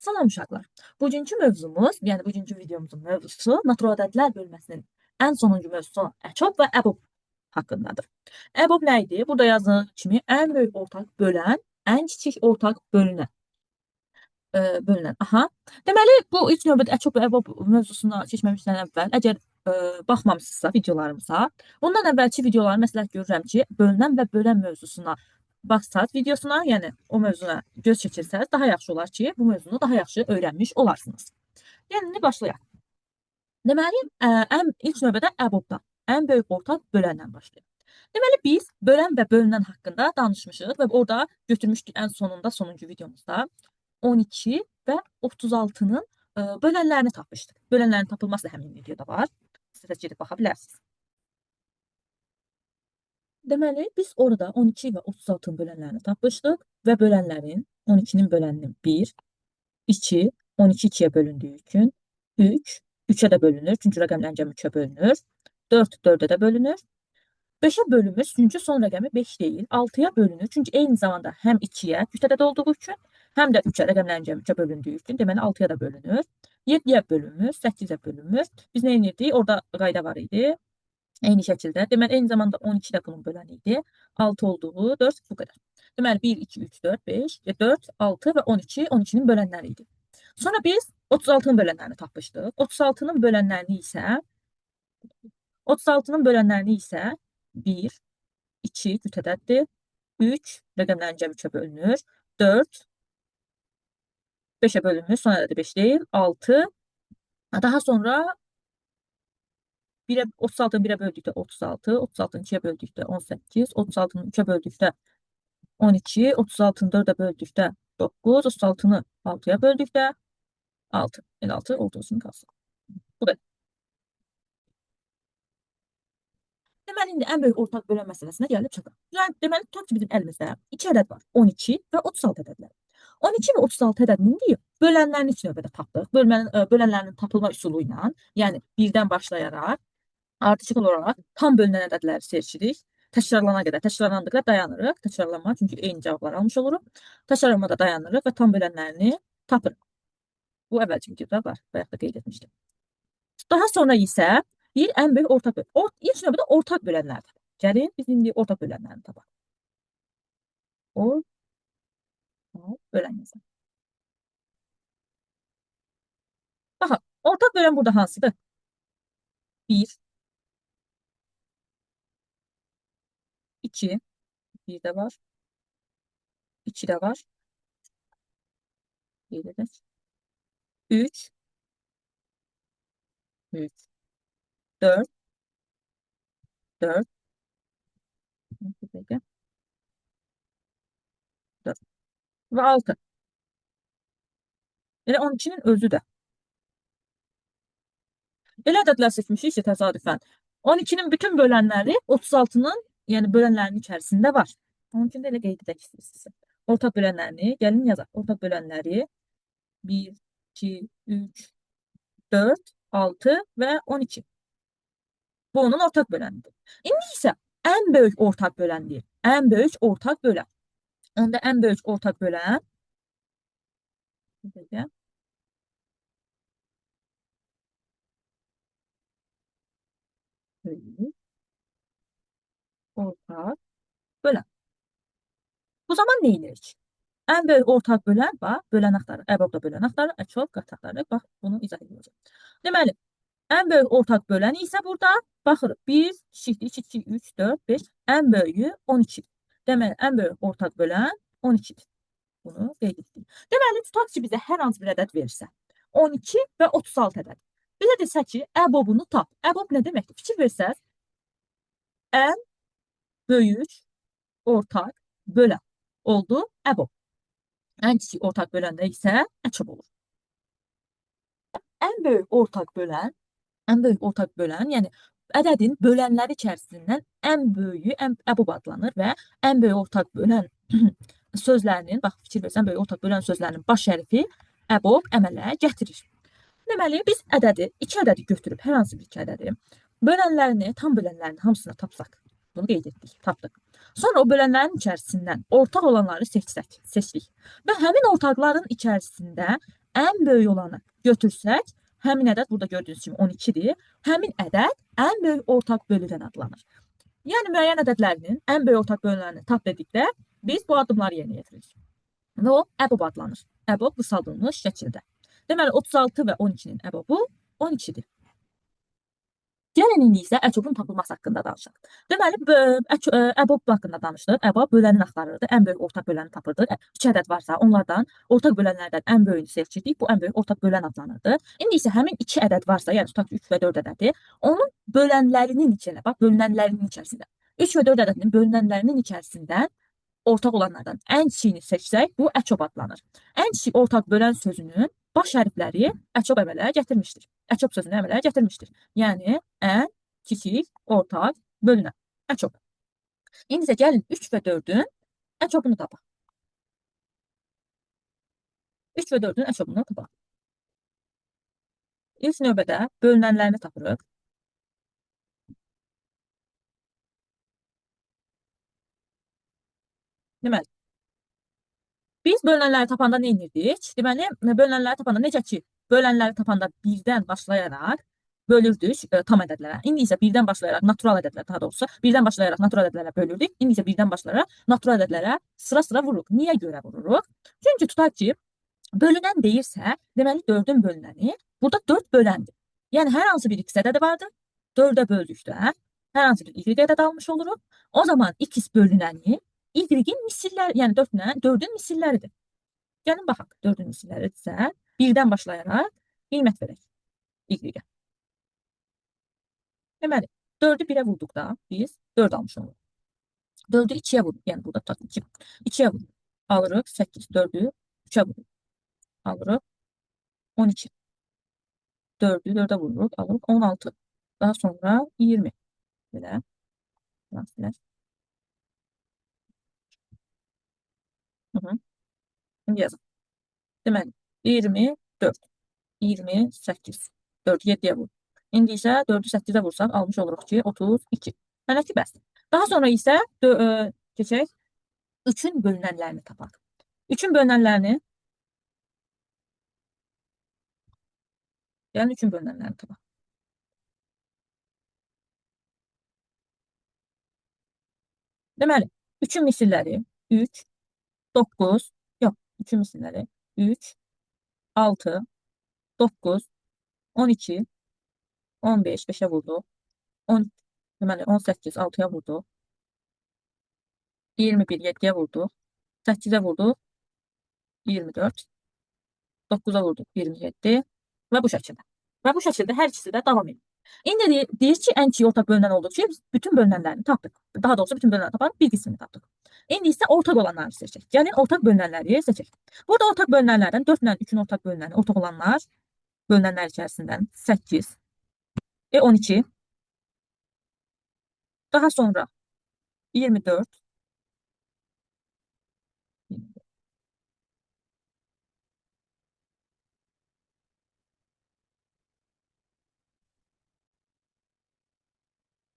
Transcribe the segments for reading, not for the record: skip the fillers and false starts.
Salam uşaqlar. Bugünkü mövzumuz, yəni bugünkü videomuzun mövzusu natural ədədlər bölməsinin ən sonuncu mövzusu olan ƏÇOB və ƏBOB haqqındadır. ƏBOB nə idi? Burada yazılan kimi ən böyük ortaq bölən, ən kiçik ortaq bölünən. Aha. Deməli, bu ilk növbədə ƏÇOB və ƏBOB mövzusuna keçməmişdən əvvəl, əgər baxmamısınızsa videolarımıza, ondan əvvəlki videoları məsləhət görürəm ki, bölünən və bölən mövzusuna baxsaz videosuna, yəni o mövzuna göz çəkirsəz, daha yaxşı olar ki, bu mövzunu daha yaxşı öyrənmiş olarsınız. Yəni, indi başlayaq. Deməli, ilk növbədə ƏBOB-dan, ən böyük ortaq böləndən başlayaq. Deməli, biz bölən və bölünən haqqında danışmışıq və orada götürmüşdük ən sonunda, sonuncu videomuzda 12 və 36-nın bölənlərini tapmışdıq. Bölənlərin tapılması da həmin videoda var. İstəsəz gedib baxa bilərsiniz. Deməli, biz orada 12 və 36-nın bölənlərini tapmışdıq və bölənlərin 12-nin böləninin 1, 2, 12 2-yə bölündüyü üçün 3, 3-ə də bölünür, çünki rəqəmlərin cəmi 3-ə bölünür. 4, 4-ə də bölünür. 5-ə bölünmür, çünki son rəqəmi 5 deyil, 6-ya bölünür. Çünki eyni zamanda həm 2-yə, 3 ədəd olduğu üçün, həm də 3-ə rəqəmlərin cəmi 3-ə bölündüyü üçün, deməli 6-ya da bölünür. 7-yə bölünmür, 8-ə bölünmür. Biz nə edirdik? Orada qayda var idi. Eyni şəkildə. Deməli, eyni zamanda 12 də bunun böləni idi. 6 olduğu 4 bu qədər. Deməli, 1, 2, 3, 4, 5, 4, 6 və 12, 12-nin bölənləri idi. Sonra biz 36-nın bölənlərini tapmışdıq. 36-nın bölənlərini isə 1, 2 cüt ədəddir. 3 rəqəmlərin cəmi 3-ə bölünür. 4 5-ə bölünmür. Son ədədi 5 deyil. 6 daha sonra 36-nı 1-ə böldükdə 36, 36-nı 2-yə böldükdə 18, 36-nı 3-ə böldükdə 12, 36-nı 4-ə böldükdə 9, 36-nı 6-ya böldükdə 6. El 6 olduğunu qalsın. Bu qədər. Deməli, indi ən böyük ortaq bölən məsələsinə gəlib çıxaq. Yəni, deməli, tutaq ki, bizim əlimizdə 2 ədəd var. 12 və 36 ədədləri. 12 və 36 ədədinin deyib, bölənlərini ilk növbədə tapdıq. Bölənlərinin tapılma üsulu ilə, yəni 1-dən başlayaraq, ardıcıl olaraq tam bölünən ədədləri seçirik. Təkrarlanana qədər, təkrarlandıqda dayanırıq. Təkrarlanma, çünki eyni cavabları almış oluruq. Təkrarlanmada dayanırıq və tam bölənlərini tapırıq. Bu əvvəlki videoda var, bayaq da qeyd etmişdim. Daha sonra isə ən böyük ortaq bölən. İlk növbədə ortaq bölənlərdir. Gəlin, biz indi ortaq bölənlərini tapaq. Ortaq bölən yazaq. Baxın, ortaq bölən burada hansıdır? 1, 2, 1 də var, 2 də var, 1 də 3, 3, 4, 4, 4 və 6. Elə 12-nin özü də. Elə ədədlər seçmişik ki, təsadüfən. 12-nin bütün bölənləri 36-nın, yəni bölənlərinin içərisində var. Onun üçün də elə qeyd edək istəyirsinizsə. Ortaq bölənlərini gəlin yazaq. Ortaq bölənləri 1, 2, 3, 4, 6 və 12. Bu onun ortaq bölənidir. İndi isə ən böyük ortaq böləndir. Ən böyük ortaq bölən. Onda ən böyük ortaq bölən ortaq bölən. Bu zaman nə edirik? Ən böyük ortaq bölən, bax, bölən axtarır. ƏBOB-da bölən axtarır, ƏÇOB qat axtarır. Bax, bunu izah edəcəm. Deməli, ən böyük ortaq bölən isə burada baxırıq. 1, 2, 2, 3, 4, 5. Ən böyüyü 12. Deməli, ən böyük ortaq bölən 12-dir. Bunu qeyd etdik. Deməli, tutaq ki, bizə hər hansı bir ədəd verirsə, 12 və 36 ədəd. Bizə desə ki, ƏBOB-unu tap. ƏBOB nə deməkdir? Fikir versəz, ən böyük ortaq bölən oldu ƏBOB. Ən kiçik ortaq böləndə isə ƏÇOB olur. Ən böyük ortaq bölən, yəni ədədin bölənləri içərisindən ən böyüyü ƏBOB adlanır və ən böyük ortaq bölən sözlərinin, bax, fikir versən, böyük ortaq bölən sözlərinin baş hərfi ƏBOB əmələ gətirir. Deməli, biz iki ədədi götürüb, hər hansı bir iki ədədi, bölənlərini, tam bölənlərini hamısına tapsaq, bunu qeyd etdik, tapdıq. Sonra o bölənlərin içərisindən ortaq olanları seçdik və həmin ortaqların içərisində ən böyük olanı götürsək, həmin ədəd burada gördüyünüz kimi 12-dir. Həmin ədəd ən böyük ortaq bölünən adlanır. Yəni müəyyən ədədlərinin ən böyük ortaq bölünənini tap dedikdə biz bu addımları yerinə yetiririk. Və o EBOB adlanır. EBOB qısaldılmış şəkildə. Deməli 36 və 12-nin EBOB-u 12-dir. Gəlin indi isə əcobun tapılması haqqında danışaq. Deməli, EBOB haqqında danışdıq. EBOB böləni axtarırdı, ən böyük ortaq böləni tapırdı. 2 ədəd varsa, onlardan ortaq bölənlərdən ən böyüyünü seçirdik. Bu ən böyük ortaq bölən adlanırdı. İndi isə həmin 2 ədəd varsa, yəni tutaq ki, 3 və 4 ədədi, onun bölənlərinin içində, bax, bölünənlərinin içərisində. 3 və 4 ədədinin bölünənlərinin içərisindən ortaq olanlardan ən kiçiyini seçsək, bu əçob adlanır. Ən kiçik ortaq bölən sözünün baş hərfləri əçob əmələ gətirmişdir. Əçob sözünü əmələ gətirmişdir. Yəni, ən kiçik ortaq bölünən. Əçob. İndi isə gəlin 3 və 4-ün əçobunu tapaq. 3 və 4-ün əçobunu tapaq. İlk növbədə bölünənlərini tapırıq. Deməli, biz bölünənləri tapanda nə edirdik? Deməli, bölünənləri tapanda necə ki, bölənləri tapanda 1-dən başlayaraq bölürdük tam ədədlərə. İndi isə 1-dən başlayaraq natural ədədlərə, daha doğrusu 1-dən başlayaraq natural ədədlərə bölürdük. İndi isə 1-dən başlayaraq natural ədədlərə sıra-sıra vururuq. Niyə görə vururuq? Çünki tutaq ki, bölünən deyirsə, deməli 4-ün bölünəni burada 4 böləndir. Yəni hər hansı bir x ədədi vardır. 4-ə böldükdə hər hansı bir y ədəd almış oluruq. O zaman x bölünəni y-in misilləri, yəni 4-ün misilləridir. Gəlin baxaq, 4-ün misilləridirsə, 1-dən başlayaraq qiymət verək y-ə. Deməli, 4-ü 1-ə vurduqda biz 4 almış oluruq. 4-ü 2-yə vururuq, yəni burada tutaq 2. 2-yə vururuq, alırıq 8, 4-ü 3-ə vururuq, alırıq 12. 4-ü 4-ə vururuq, alırıq 16. Daha sonra 20. Belə. Şimdi yazın. Deməli, 24, 28, 4, 7-yə vur. İndi isə 4-ü 8-ə vursaq, almış oluruq ki, 32. Hələ ki, bəsdir. Daha sonra isə keçək 3-ün bölünənlərini tapaq. 3-ün bölünənlərini, yəni 3-ün bölünənlərini tapaq. Deməli, 3-ün misilləri 3, 9, yox, 3-ün misilləri 3, 6, 9, 12, 15, 5-ə vurdu. 10, deməli, 18, 6-ya vurdu. 21, 7-yə vurdu. 8-ə vurdu. 24. 9-a vurduq 27 və bu şəkildə. Və bu şəkildə hər ikisi də davam edir. İndi deyir ki, ən kiçik ortaq bölünən olduğu üçün biz bütün bölünənlərini tapdıq. Daha doğrusu bütün bölünənləri taparaq bir qismini tapdıq. İndi isə ortaq olanları seçək. Gəlin ortaq bölünənləri seçək. Burada ortaq bölünənlərdən 4 ilə 3-ün ortaq bölünəni, ortaq olanlar bölünənlər içərisindən 8 və 12. Daha sonra 24.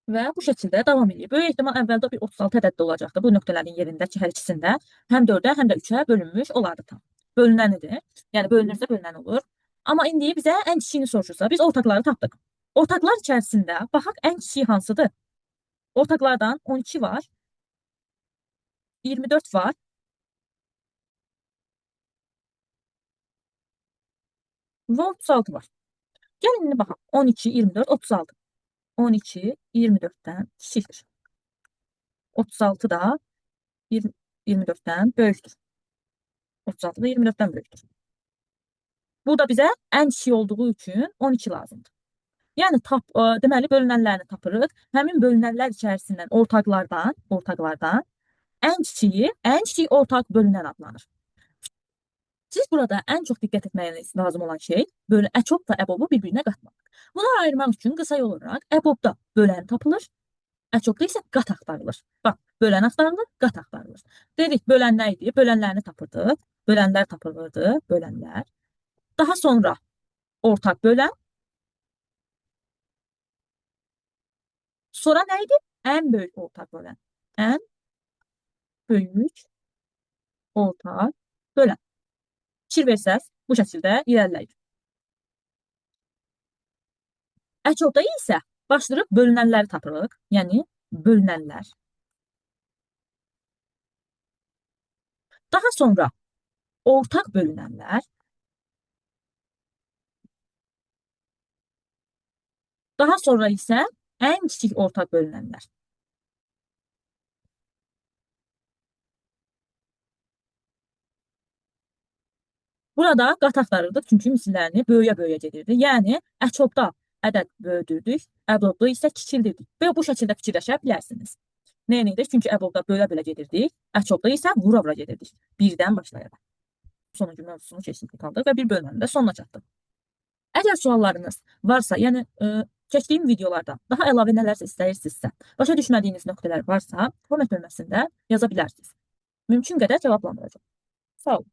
Və bu şəkildə davam edir. Böyük ehtimal əvvəldə bir 36 ədəddə olacaqdı. Bu nöqtələrin yerindəki hər ikisində həm 4-ə, həm də 3-ə bölünmüş olardı tam. Bölünənidir. Yəni bölünürsə bölünən olur. Amma indi bizə ən kiçiyini soruşursa, biz ortaqları tapdıq. Ortaqlar içərisində baxaq ən kiçiyi hansıdır? Ortaqlardan 12 var, 24 var və 36 var. Gəlin indi baxaq. 12, 24, 36. 12 24-dən kiçikdir. 36 da 24-dən böyükdür. 36 da 24-dən böyükdür. Bu da bizə ən kiçik olduğu üçün 12 lazımdır. Yəni deməli bölünənlərini tapırıq. Həmin bölünənlər içərisindən ortaqlardan ən kiçik ortaq bölünən adlanır. Siz burada ən çox diqqət etməyiniz lazım olan şey əçob və əbobu bir-birinə qatmaq. Bunları ayırmaq üçün qısa yol olaraq əbobda bölən tapılır, əçobda isə qat axtarılır. Bax, bölən axtarılır, qat axtarılır. Dedik, bölən nə idi? Bölənlərini tapırdıq. Bölənlər tapılırdı, bölənlər. Daha sonra ortaq bölən. Sonra nə idi? Ən böyük ortaq bölən. Ən böyük ortaq bölən. fikir versəz, bu şəkildə irəliləyir. Əçovda isə başlayırıq bölünənləri tapırıq. Yəni bölünənlər. Daha sonra ortaq bölünənlər. Daha sonra isə ən kiçik ortaq bölünənlər. Burada qat axtarırdıq, çünki misillərini böyüyə-böyüyə gedirdi. Yəni əçovda ədəd böyüdürdük, əbovda isə kiçildirdik. Və bu şəkildə fikirləşə bilərsiniz. Nə edirdik? Çünki əbovda bölə-bölə gedirdik, əçovda isə vura-vura gedirdik. Birdən başlayaraq. Sonuncu mövzusunu keçdik qaldıq və bir bölmənin də sonuna çatdıq. Əgər suallarınız varsa, yəni çəkdiyim videolarda daha əlavə nələrsə istəyirsinizsə, başa düşmədiyiniz nöqtələr varsa, komment bölməsində yaza bilərsiniz. Mümkün qədər cavablandıracağam. Sağ olun.